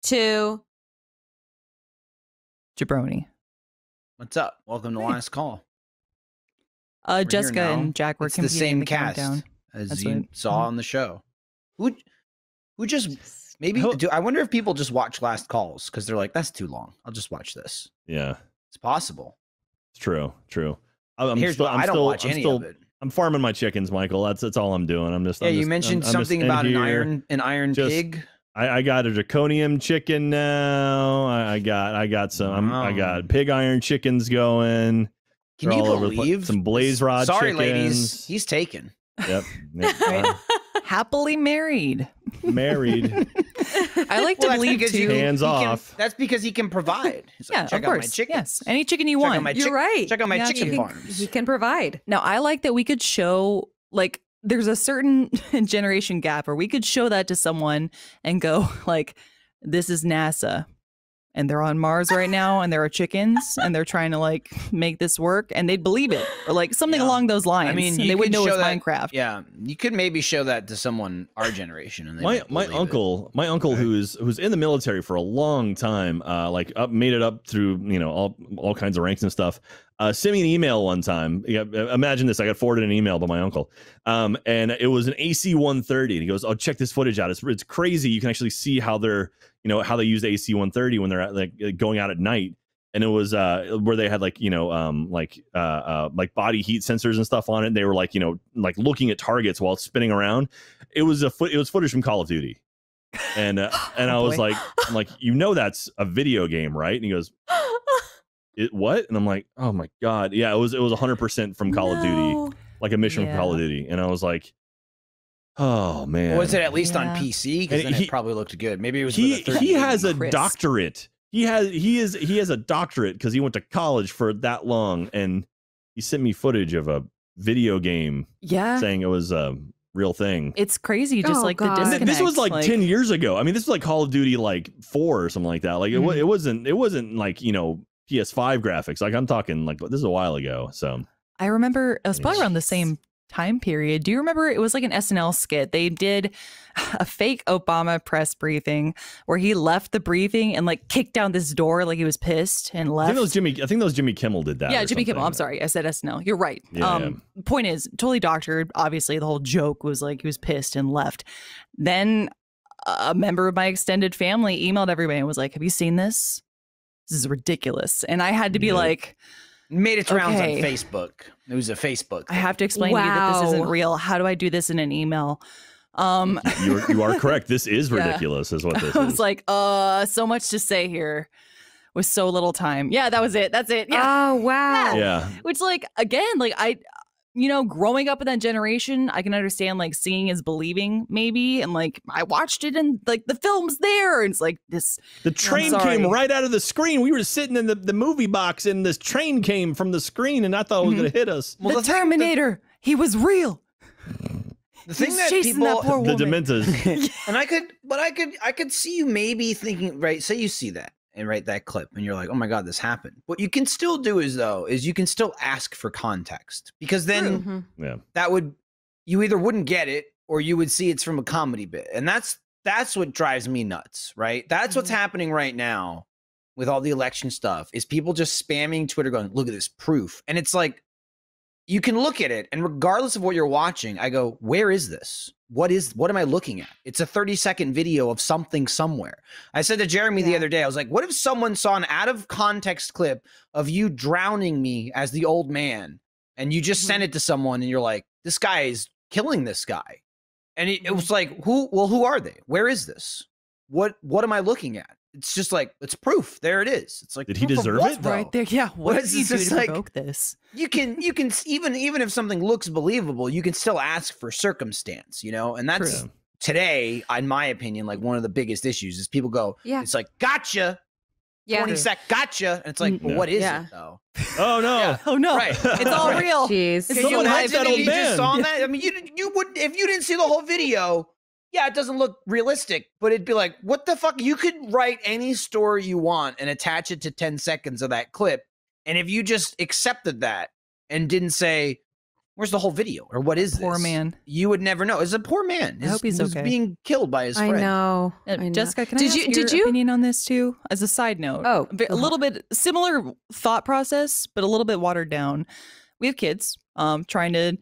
2. Jabroni. What's up? Welcome to Last Call. Jessica here now. and Jack were It's the competing same in the cast countdown. as That's you right. saw on the show. Who just maybe? I wonder if people just watch Last Calls because they're like, that's too long. I'll just watch this. Yeah, it's possible. It's true. I'm Here's still, why I'm I don't still, watch I'm any still, of it. I'm farming my chickens, Michael. That's all I'm doing. I'm just. Yeah, I'm you just, mentioned I'm something just about in an here. iron pig. I got a draconium chicken now. I got some. I got pig iron chickens going. Can you believe some blaze rod? Sorry, chickens. ladies, he's taken. Yep. Happily married. I like to believe too. Hands off. That's because he can provide. He's like, Yeah, check of out my course. chicken. Yes, any chicken you Check out want. my You're right. Check out my Yeah, chicken farms. He can provide. Now, I like that we could show, like, there's a certain generation gap where we could show that to someone and go, like, this is NASA. And they're on Mars right now, and there are chickens, and they're trying to, like, make this work, and they'd believe it. Or, like, something along those lines. I mean, and they would know it's that, Minecraft. Yeah, you could maybe show that to someone our generation. And they my uncle, who's in the military for a long time, made it up through all kinds of ranks and stuff. Sent me an email one time. Yeah, imagine this. I got forwarded an email by my uncle, and it was an AC-130. And he goes, "Oh, check this footage out. It's crazy. You can actually see how they're how they use the AC-130 when they're going out at night." And it was where they had like body heat sensors and stuff on it. And they were like looking at targets while spinning around. It was footage from Call of Duty. And I was like, that's a video game, right? And he goes, what? And I'm like, oh my God. Yeah, it was 100% from Call of Duty, like a mission from Call of Duty. And I was like, oh man. Was it at least on PC? Because then it probably looked good. Maybe it was. He has a doctorate. He has a doctorate because he went to college for that long, and he sent me footage of a video game. Yeah, saying it was a real thing. It's crazy, just the disconnect. This was like 10 years ago. I mean, this was like Call of Duty 4 or something like that. Like it wasn't like PS5 graphics. Like I'm talking like this is a while ago. So I remember it was probably around the same time period. Do you remember it was like an SNL skit? They did a fake Obama press briefing where he left the briefing and like kicked down this door like he was pissed and left. I think that was Jimmy Kimmel did that. Yeah, Jimmy Kimmel. I'm sorry. I said SNL. You're right. Yeah, Point is, totally doctored. Obviously, the whole joke was like he was pissed and left. Then a member of my extended family emailed everybody and was like, "Have you seen this? This is ridiculous." And I had to be like, made its rounds on Facebook. It was a Facebook thing. I have to explain to you that this isn't real. How do I do this in an email? You are correct. This is ridiculous, is what this is. I was like, so much to say here with so little time. Yeah, that was it. That's it. Yeah. Oh, wow. Yeah. Which, like, again, like growing up in that generation, I can understand like seeing is believing maybe. And like, I watched it and like the film's there. And it's like this. The train came right out of the screen. We were sitting in the movie box and this train came from the screen and I thought it was going to hit us. Well, the Terminator, he was real. The thing that chasing people, that poor woman. The Dementors. And I could see you maybe thinking, right, say you see that and write that clip and you're like, oh my God, this happened. What you can still do is you can still ask for context, because then you either wouldn't get it or you would see it's from a comedy bit. And that's what drives me nuts, right? That's what's happening right now with all the election stuff, is people just spamming Twitter going, look at this proof. And it's like, you can look at it, and regardless of what you're watching, I go, where is this? What am I looking at? It's a 30-second video of something somewhere. I said to Jeremy the other day, I was like, what if someone saw an out of context clip of you drowning me as the old man, and you just sent it to someone and you're like, this guy is killing this guy. And it was like, who are they? Where is this? What am I looking at? It's just like, it's proof. There it is. It's like, did he deserve it? Though? Right there. Yeah. What does he do to like, provoke this? You can even if something looks believable, you can still ask for circumstance, and that's True. Today, in my opinion, like one of the biggest issues is people go, it's like, gotcha. 20 sec, gotcha. And it's like, well, what is it though? Oh no. Yeah. Oh no. Right. It's all real. Jeez. Can you Someone hyped imagine that if old you just man? saw that? I mean, you wouldn't, if you didn't see the whole video. Yeah, it doesn't look realistic, but it'd be like, what the fuck? You could write any story you want and attach it to 10 seconds of that clip. And if you just accepted that and didn't say, Where's the whole video? Or what is this? Poor man. You would never know. It's a poor man. I hope he's okay. Being killed by his friend. I know. Jessica, can I ask your opinion on this too? As a side note. Oh. A little bit similar thought process, but a little bit watered down. We have kids, trying to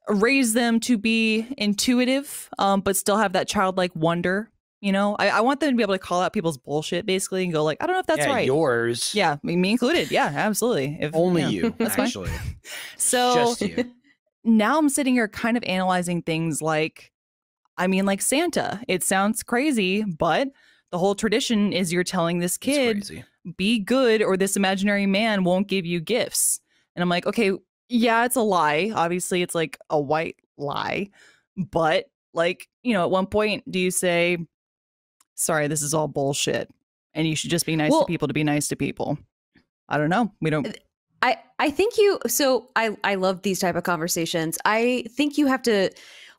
raise them to be intuitive, but still have that childlike wonder. You know, I want them to be able to call out people's bullshit, basically, and go like, I don't know if that's right. Yours. Yeah, me included. Yeah, absolutely. Only you, actually. So just you. Now I'm sitting here kind of analyzing things like, like Santa. It sounds crazy, but the whole tradition is you're telling this kid, be good or this imaginary man won't give you gifts. And I'm like, okay, yeah, it's a lie. Obviously, it's like a white lie. But like, at one point, do you say, sorry, this is all bullshit, and you should just be nice to people to be nice to people? I don't know. We don't. I think I love these type of conversations. I think you have to,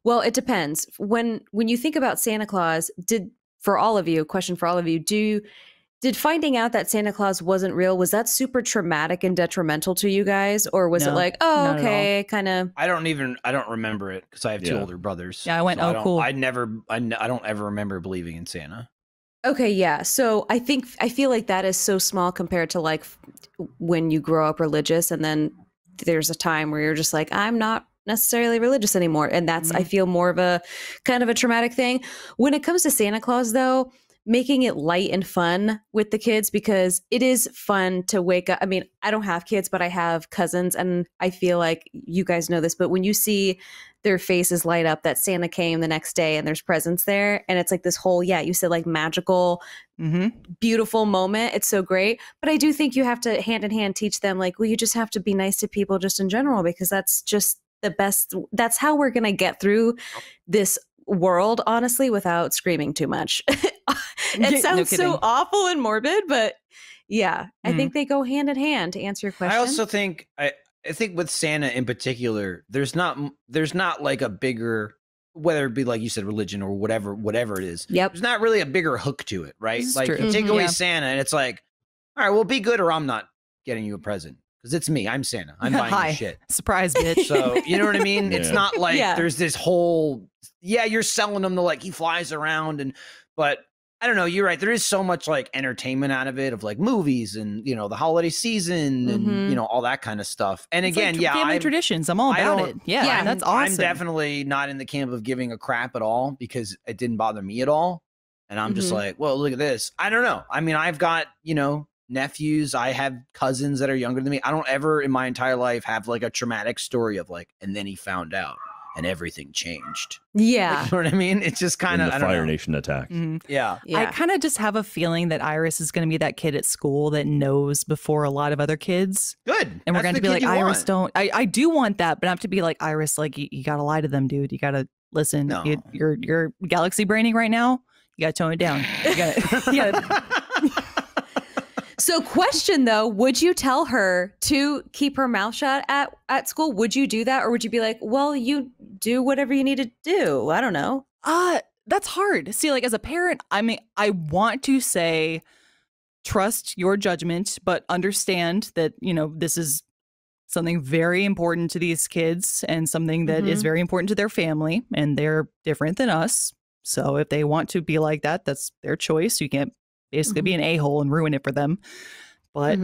well, it depends. When you think about Santa Claus, for all of you, did finding out that Santa Claus wasn't real, was that super traumatic and detrimental to you guys? Or was it like, oh, okay, kind of? I don't remember it because I have two older brothers. Yeah, I went, cool. I don't ever remember believing in Santa. Okay, yeah. So I feel like that is so small compared to like when you grow up religious and then there's a time where you're just like, I'm not necessarily religious anymore. And that's, I feel, more of a kind of a traumatic thing. When it comes to Santa Claus, though, making it light and fun with the kids, because it is fun to wake up. I mean, I don't have kids, but I have cousins, and I feel like you guys know this, but when you see their faces light up that Santa came the next day and there's presents there, and it's like this whole, you said like magical, beautiful moment. It's so great. But I do think you have to hand in hand teach them like, well, you just have to be nice to people just in general, because that's just the best. That's how we're going to get through this world, honestly, without screaming too much. It sounds so awful and morbid, but I think they go hand in hand, to answer your question. I also think I think with Santa in particular, there's not like a bigger, whether it be like you said, religion or whatever it is. Yep. There's not really a bigger hook to it, right? This is like true. you take away Santa and it's like, all right, well, be good or I'm not getting you a present. Because it's me. I'm Santa. I'm buying your shit. Surprise, bitch. So, you know what I mean? It's not like there's this whole, you're selling them to like he flies around but I don't know. You're right. There is so much like entertainment out of it, of like movies and, the holiday season and, all that kind of stuff. And it's again, like family traditions. I'm all about it. Yeah, that's awesome. I'm definitely not in the camp of giving a crap at all because it didn't bother me at all. And I'm just like, well, look at this. I don't know. I mean, I've got, nephews. I have cousins that are younger than me. I don't ever in my entire life have like a traumatic story of like, and then he found out and everything changed. Yeah. Like, you know what I mean? It's just kind of the Fire Nation attack. Yeah. I kind of just have a feeling that Iris is going to be that kid at school that knows before a lot of other kids. Good. And we're going to be like, Iris, don't. I do want that, but I have to be like, Iris, like you got to lie to them, dude. You got to listen. No. You're galaxy braining right now. You got to tone it down. You got So question though, would you tell her to keep her mouth shut at school? Would you do that? Or would you be like, well, you do whatever you need to do? I don't know. That's hard. See, like as a parent, I want to say, trust your judgment, but understand that, this is something very important to these kids and something that is very important to their family, and they're different than us. So if they want to be like that, that's their choice. You can't basically be an a-hole and ruin it for them. But,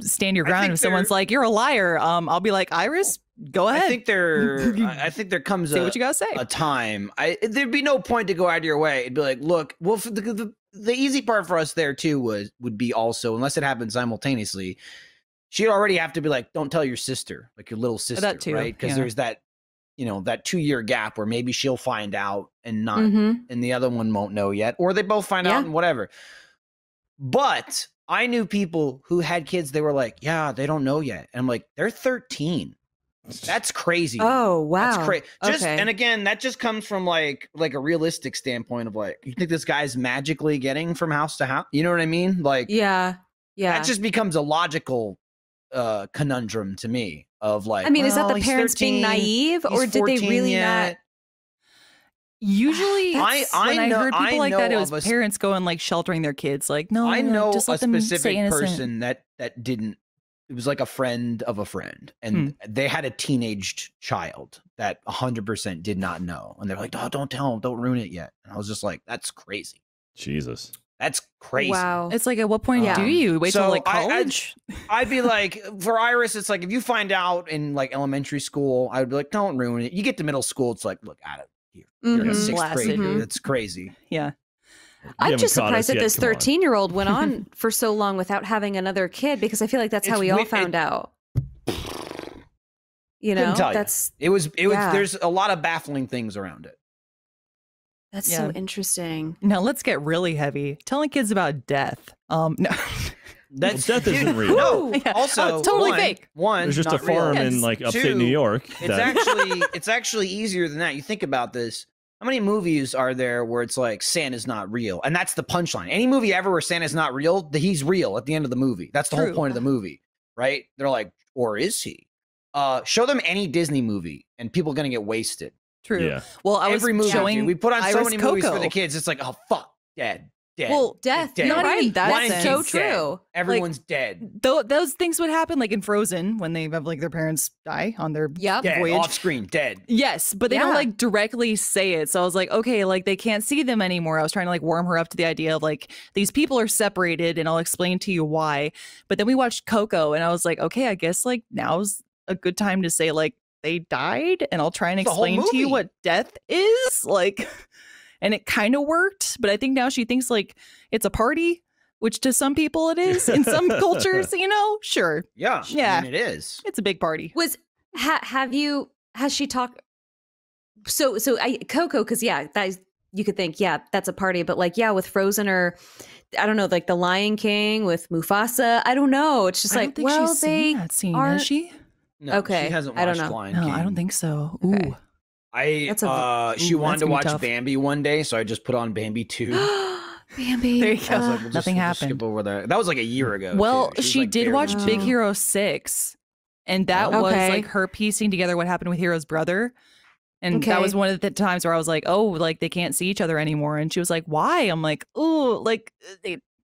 stand your ground. If someone's like, you're a liar, I'll be like, Iris, go ahead. I think there comes say what you gotta say. A time. There'd be no point to go out of your way. It'd be like, look, well, the easy part for us there too would be also, unless it happens simultaneously, she'd already have to be like, don't tell your sister, like your little sister, that too, right? Because there's that, that 2-year gap where maybe she'll find out and not, and the other one won't know yet, or they both find out and whatever. But I knew people who had kids. They were like, yeah, they don't know yet. And I'm like, they're 13. That's crazy. Oh, wow. That's crazy. And again, that just comes from like a realistic standpoint of like, you think this guy's magically getting from house to house? You know what I mean? Like, yeah. That just becomes a logical conundrum to me of like, I mean, is that the parents 13, being naive, or did they really not? Usually when I heard people like that, it was parents going like sheltering their kids, like, no, I know just let a them specific stay innocent. person that didn't it was like a friend of a friend, and they had a teenaged child that 100% did not know, and they're like, "Oh, don't tell him, don't ruin it yet." And I was just like, "That's crazy." Jesus. That's crazy. Wow. It's like, at what point do you wait till like college? I'd be like, for Iris, it's like if you find out in like elementary school, I would be like, don't ruin it. You get to middle school, it's like, look at it here. You're in sixth grade. That's crazy. Yeah. I'm just surprised that this 13-year-old went on for so long without having another kid, because I feel like that's how we all found out. You know, that's it was there's a lot of baffling things around it. That's so interesting. Now let's get really heavy. Telling kids about death. No. Death isn't real. No. Also, it's totally fake. One, there's just a farm in like upstate Two, New York. It's actually easier than that. You think about this. How many movies are there where it's like Santa's not real? And that's the punchline. Any movie ever where Santa's not real, he's real at the end of the movie. That's the whole point of the movie, right? They're like, or is he? Show them any Disney movie and people are going to get wasted. True. Yeah. Well, I was showing we put on Iris so many movies Coco. for the kids. It's like, oh, fuck, dead. Well, death. Dead. You're Not right. even that That's sense. so true. Everyone's dead. Those things would happen like in Frozen when they have like their parents die on their Dead. voyage. Off screen, dead. Yes, but they don't like directly say it. So I was like, okay, like they can't see them anymore. I was trying to like warm her up to the idea of like these people are separated, and I'll explain to you why. But then we watched Coco, and I was like, okay, I guess like now's a good time to say like they died, and I'll try and explain to you what death is. Like, and it kind of worked, but I think now she thinks like it's a party, which to some people it is. In some cultures, you know, sure. Yeah. I mean, it is. It's a big party. Has she talked? So Coco, because you could think, that's a party, but like, with Frozen or I don't know, like the Lion King with Mufasa. I don't know. It's just like, well, she's seen that scene, has she? No, okay. She hasn't I watched don't know. Lion King. No, I don't think so. Ooh. Okay. She wanted to watch tough. Bambi one day, so I just put on Bambi 2. Bambi. There you go. Like, Nothing happened. Skip over that. That was like a year ago. Well, too. she was, like, did watch barely Big 2. Hero 6, and that was like her piecing together what happened with Hero's brother. And that was one of the times where I was like, oh, like they can't see each other anymore. And she was like, why? I'm like, oh, like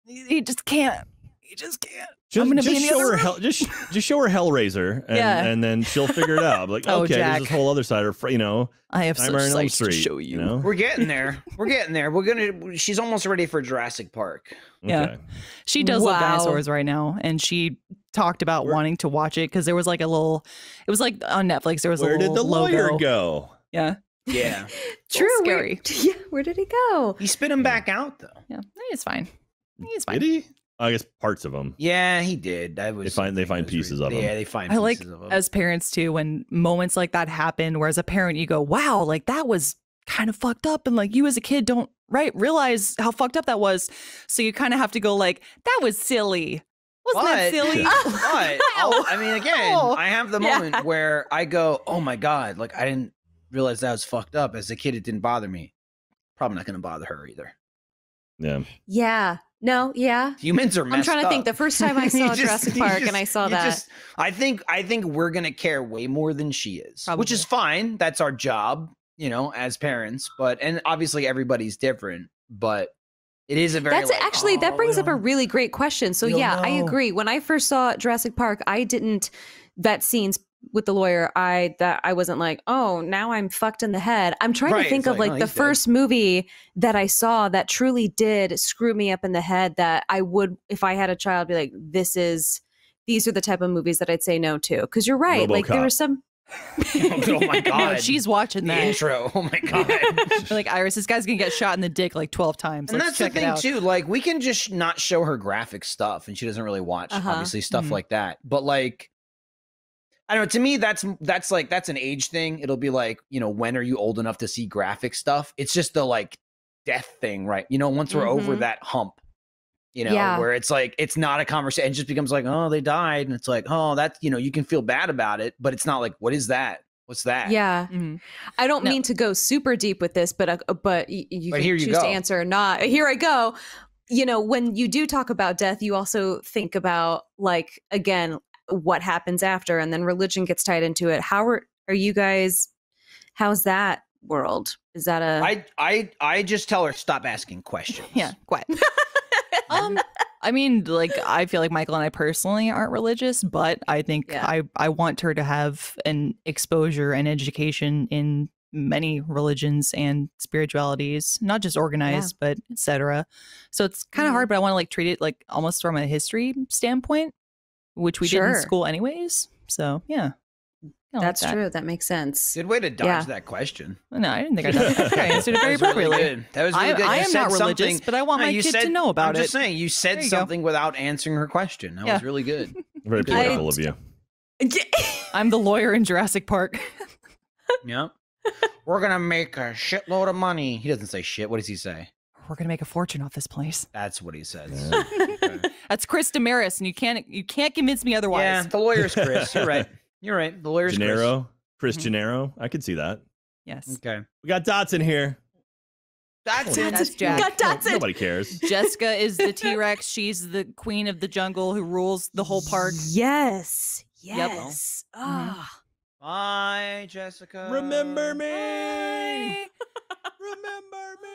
he just can't. He just can't. I'm gonna just show her just show her Hellraiser, and then she'll figure it out. Like, okay, there's this whole other side of I have Nightmare such on Elm sights to show you. You know? We're getting there. She's almost ready for Jurassic Park. Yeah, she does love dinosaurs right now, and she talked about wanting to watch it because there was like it was like on Netflix. There was where a little did the lawyer logo. go? Yeah. Yeah. True. Scary. Where did he go? He spit him back out though. Yeah, it's fine. He's fine. Did he? I guess parts of them. Yeah, he did. They find pieces of them. Yeah, they find. I like pieces of them. as parents too when moments like that happen. Where as a parent you go, "Wow, like that was kind of fucked up," and like you as a kid don't realize how fucked up that was. So you kind of have to go like, "That was silly." Wasn't that silly? But I mean, again, I have the moment where I go, "Oh my god!" Like I didn't realize that was fucked up. As a kid, it didn't bother me. Probably not going to bother her either. Yeah. Yeah. No. Yeah. Humans are messed I'm trying to up. think. The first time I saw Jurassic Park and I saw that, I think we're going to care way more than she is, which is fine. That's our job, you know, as parents. And obviously everybody's different. But it is a very that brings up a really great question. So I agree. When I first saw Jurassic Park, that scenes with the lawyer, I wasn't like, oh, now I'm fucked in the head. I'm trying to think of like the first movie that I saw that truly did screw me up in the head that I would, if I had a child, be like, these are the type of movies that I'd say no to. Because you're right. RoboCop. Like there was some. Oh my god, no, she's watching that intro. Oh my god, like Iris, this guy's gonna get shot in the dick like 12 times. And Let's that's the check thing it out. too. Like we can just not show her graphic stuff, and she doesn't really watch obviously stuff like that. But like, I don't know. To me, that's an age thing. It'll be like, you know, when are you old enough to see graphic stuff? It's just the like death thing, right? You know, once we're over that hump, you know, where it's like it's not a conversation. It just becomes like, oh, they died, and it's like, oh, that's, you know, you can feel bad about it, but it's not like, what is that? What's that? Yeah. I don't mean to go super deep with this, but you can choose to answer or not. Here I go. You know, when you do talk about death, you also think about like, again, what happens after, and then religion gets tied into it. How are you guys? How's that world? Is that I just tell her stop asking questions. Yeah, quiet. I mean, like, I feel like Michael and I personally aren't religious, but I think I want her to have an exposure and education in many religions and spiritualities, not just organized, but etc. So it's kind of hard, but I want to like treat it like almost from a history standpoint, which we did in school anyways. So yeah. That's true. That makes sense. Good way to dodge that question. No, I didn't think I did. I think I answered it very appropriately. Really that was really good. I am not religious, but I want my kid to know about it. I'm just saying, you said something without answering her question. That was really good. Very political of you. I'm the lawyer in Jurassic Park. Yep. We're going to make a shitload of money. He doesn't say shit. What does he say? We're going to make a fortune off this place. That's what he says. Yeah. Okay. That's Chris Damaris, and you can't convince me otherwise. Yeah, the lawyer's Chris. You're right. You're right. The lawyer's Chris Gennaro. I could see that. Yes. Okay. We got Dotson here. That's Jack. Got Dotson. Nobody cares. Jessica is the T-Rex. She's the queen of the jungle who rules the whole park. Yes. Yep. Bye, Jessica. Remember me. Remember me.